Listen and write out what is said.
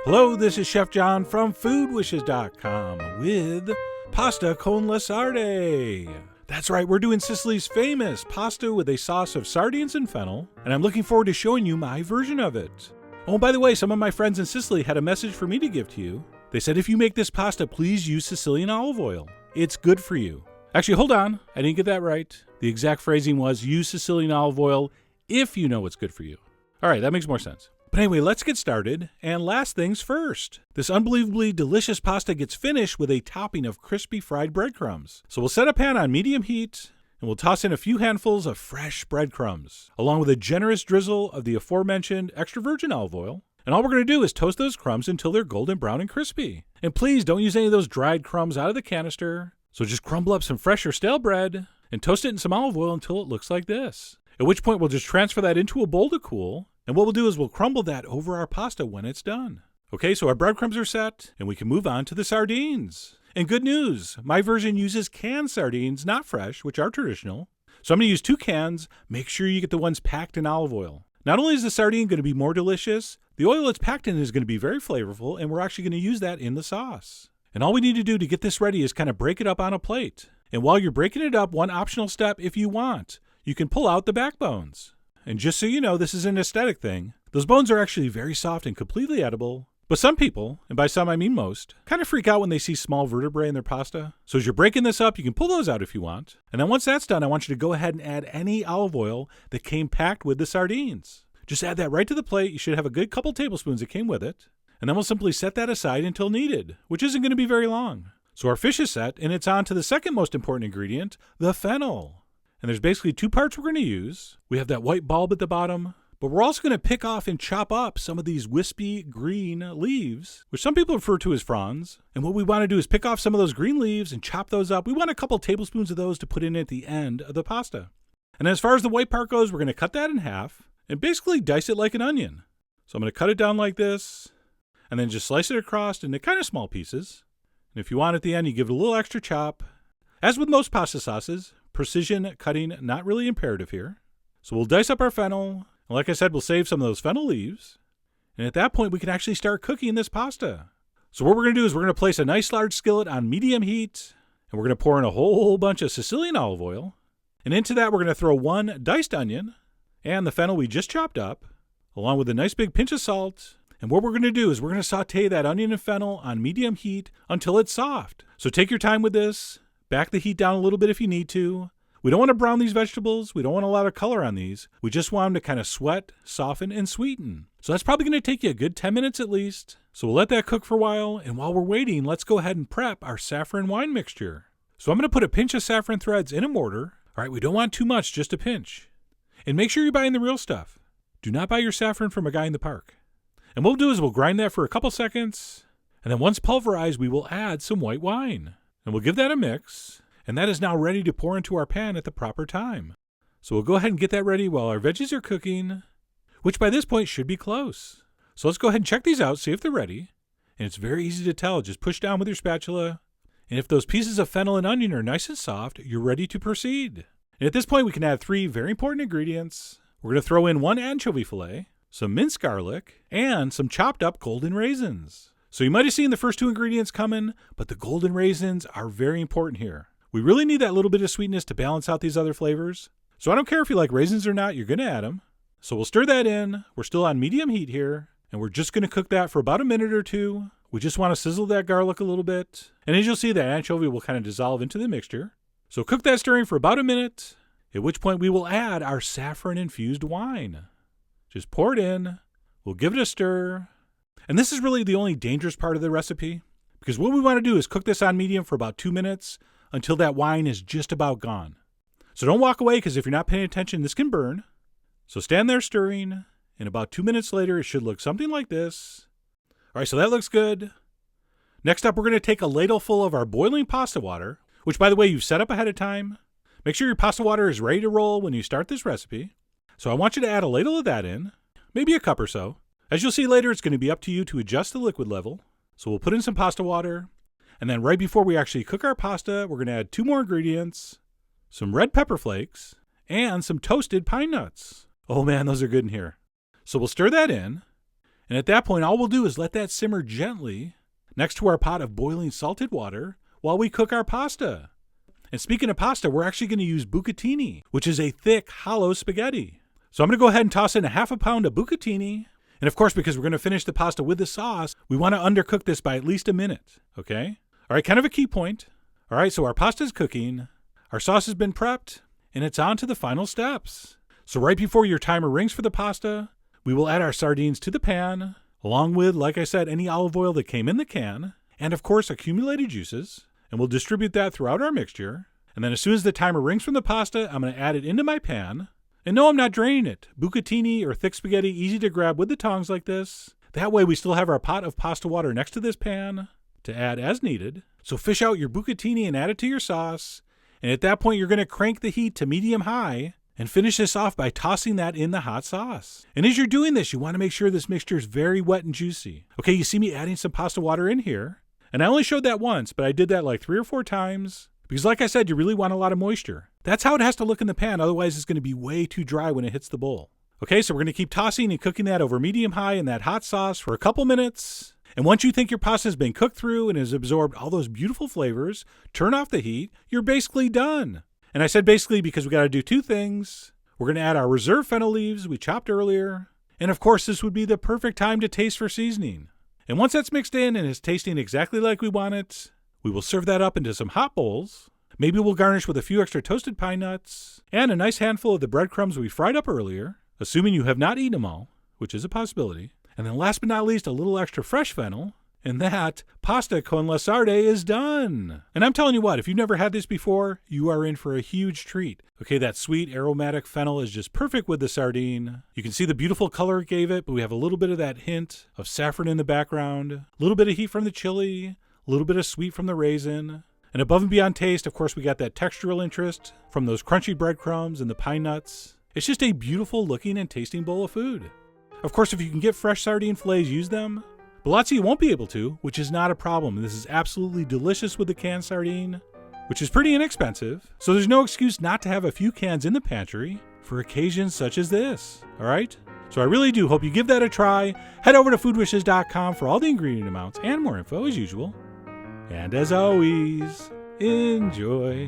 Hello, this is Chef John from foodwishes.com with pasta con la sarde. That's right, we're doing Sicily's famous pasta with a sauce of sardines and fennel, and I'm looking forward to showing you my version of it. Oh, by the way, some of my friends in Sicily had a message for me to give to you. They said if you make this pasta, please use Sicilian olive oil. It's good for you. Actually, hold on, I didn't get that right. The exact phrasing was use Sicilian olive oil if you know what's good for you. All right, that makes more sense. But anyway, let's get started, and last things first. This unbelievably delicious pasta gets finished with a topping of crispy fried breadcrumbs. So we'll set a pan on medium heat, and we'll toss in a few handfuls of fresh breadcrumbs, along with a generous drizzle of the aforementioned extra virgin olive oil. And all we're going to do is toast those crumbs until they're golden brown and crispy. And please don't use any of those dried crumbs out of the canister. So just crumble up some fresh or stale bread, and toast it in some olive oil until it looks like this. At which point we'll just transfer that into a bowl to cool. And what we'll do is we'll crumble that over our pasta when it's done. Okay, so our breadcrumbs are set, and we can move on to the sardines. And good news, my version uses canned sardines, not fresh, which are traditional. So I'm going to use 2 cans. Make sure you get the ones packed in olive oil. Not only is the sardine going to be more delicious, the oil it's packed in is going to be very flavorful, and we're actually going to use that in the sauce. And all we need to do to get this ready is kind of break it up on a plate. And while you're breaking it up, one optional step, if you want, you can pull out the backbones. And just so you know, this is an aesthetic thing. Those bones are actually very soft and completely edible. But some people, and by some I mean most, kind of freak out when they see small vertebrae in their pasta. So as you're breaking this up, you can pull those out if you want. And then once that's done, I want you to go ahead and add any olive oil that came packed with the sardines. Just add that right to the plate. You should have a good couple tablespoons that came with it. And then we'll simply set that aside until needed, which isn't going to be very long. So our fish is set, and it's on to the second most important ingredient, the fennel. And there's basically 2 parts we're going to use. We have that white bulb at the bottom, but we're also going to pick off and chop up some of these wispy green leaves, which some people refer to as fronds. And what we want to do is pick off some of those green leaves and chop those up. We want a couple tablespoons of those to put in at the end of the pasta. And as far as the white part goes, we're going to cut that in half and basically dice it like an onion. So I'm going to cut it down like this, and then just slice it across into kind of small pieces. And if you want at the end, you give it a little extra chop. As with most pasta sauces, precision cutting not really imperative here. So we'll dice up our fennel. And like I said, we'll save some of those fennel leaves. And at that point, we can actually start cooking this pasta. So what we're going to do is we're going to place a nice large skillet on medium heat. And we're going to pour in a whole bunch of Sicilian olive oil. And into that, we're going to throw 1 diced onion and the fennel we just chopped up, along with a nice big pinch of salt. And what we're going to do is we're going to saute that onion and fennel on medium heat until it's soft. So take your time with this. Back the heat down a little bit if you need to. We don't want to brown these vegetables. We don't want a lot of color on these. We just want them to kind of sweat, soften, and sweeten. So that's probably going to take you a good 10 minutes at least. So we'll let that cook for a while. And while we're waiting, let's go ahead and prep our saffron wine mixture. So I'm going to put a pinch of saffron threads in a mortar. All right, we don't want too much, just a pinch. And make sure you're buying the real stuff. Do not buy your saffron from a guy in the park. And what we'll do is we'll grind that for a couple seconds. And then once pulverized, we will add some white wine. And we'll give that a mix, and that is now ready to pour into our pan at the proper time. So we'll go ahead and get that ready while our veggies are cooking, which by this point should be close. So let's go ahead and check these out, see if they're ready. And it's very easy to tell. Just push down with your spatula. And if those pieces of fennel and onion are nice and soft, you're ready to proceed. And at this point, we can add 3 very important ingredients. We're going to throw in 1 anchovy fillet, some minced garlic, and some chopped up golden raisins. So you might have seen the first 2 ingredients coming, but the golden raisins are very important here. We really need that little bit of sweetness to balance out these other flavors. So I don't care if you like raisins or not, you're going to add them. So we'll stir that in. We're still on medium heat here, and we're just going to cook that for about a minute or 2. We just want to sizzle that garlic a little bit. And as you'll see, the anchovy will kind of dissolve into the mixture. So cook that stirring for about a minute, at which point we will add our saffron-infused wine. Just pour it in. We'll give it a stir. And this is really the only dangerous part of the recipe, because what we want to do is cook this on medium for about 2 minutes until that wine is just about gone. So don't walk away, because if you're not paying attention, this can burn. So stand there stirring, and about 2 minutes later, it should look something like this. All right, so that looks good. Next up, we're going to take a ladle full of our boiling pasta water, which, by the way, you've set up ahead of time. Make sure your pasta water is ready to roll when you start this recipe. So I want you to add a ladle of that in, maybe a cup or so. As you'll see later, it's going to be up to you to adjust the liquid level. So we'll put in some pasta water. And then right before we actually cook our pasta, we're going to add 2 more ingredients, some red pepper flakes, and some toasted pine nuts. Oh man, those are good in here. So we'll stir that in. And at that point, all we'll do is let that simmer gently next to our pot of boiling salted water while we cook our pasta. And speaking of pasta, we're actually going to use bucatini, which is a thick, hollow spaghetti. So I'm going to go ahead and toss in a half a pound of bucatini. And of course, because we're going to finish the pasta with the sauce, we want to undercook this by at least a minute, okay? All right, kind of a key point. All right, so our pasta's cooking, our sauce has been prepped, and it's on to the final steps. So right before your timer rings for the pasta, we will add our sardines to the pan, along with, like I said, any olive oil that came in the can, and of course, accumulated juices, and we'll distribute that throughout our mixture. And then as soon as the timer rings from the pasta, I'm going to add it into my pan. And no, I'm not draining it. Bucatini or thick spaghetti, easy to grab with the tongs like this. That way we still have our pot of pasta water next to this pan to add as needed. So fish out your bucatini and add it to your sauce. And at that point, you're going to crank the heat to medium-high and finish this off by tossing that in the hot sauce. And as you're doing this, you want to make sure this mixture is very wet and juicy. Okay, you see me adding some pasta water in here. And I only showed that once, but I did that like 3 or 4 times. Because like I said, you really want a lot of moisture. That's how it has to look in the pan, otherwise it's going to be way too dry when it hits the bowl. Okay, so we're going to keep tossing and cooking that over medium-high in that hot sauce for a couple minutes. And once you think your pasta has been cooked through and has absorbed all those beautiful flavors, turn off the heat, you're basically done. And I said basically because we got to do 2 things. We're going to add our reserved fennel leaves we chopped earlier. And of course, this would be the perfect time to taste for seasoning. And once that's mixed in and is tasting exactly like we want it, we will serve that up into some hot bowls. Maybe we'll garnish with a few extra toasted pine nuts and a nice handful of the breadcrumbs we fried up earlier, assuming you have not eaten them all, which is a possibility. And then last but not least, a little extra fresh fennel. And that pasta con la sarde is done. And I'm telling you what, if you've never had this before, you are in for a huge treat. Okay, that sweet aromatic fennel is just perfect with the sardine. You can see the beautiful color it gave it, but we have a little bit of that hint of saffron in the background, a little bit of heat from the chili, a little bit of sweet from the raisin. And above and beyond taste, of course, we got that textural interest from those crunchy breadcrumbs and the pine nuts. It's just a beautiful looking and tasting bowl of food. Of course, if you can get fresh sardine fillets, use them. But lots of you won't be able to, which is not a problem. This is absolutely delicious with the canned sardine, which is pretty inexpensive. So there's no excuse not to have a few cans in the pantry for occasions such as this. All right? So I really do hope you give that a try. Head over to foodwishes.com for all the ingredient amounts and more info as usual. And as always, enjoy.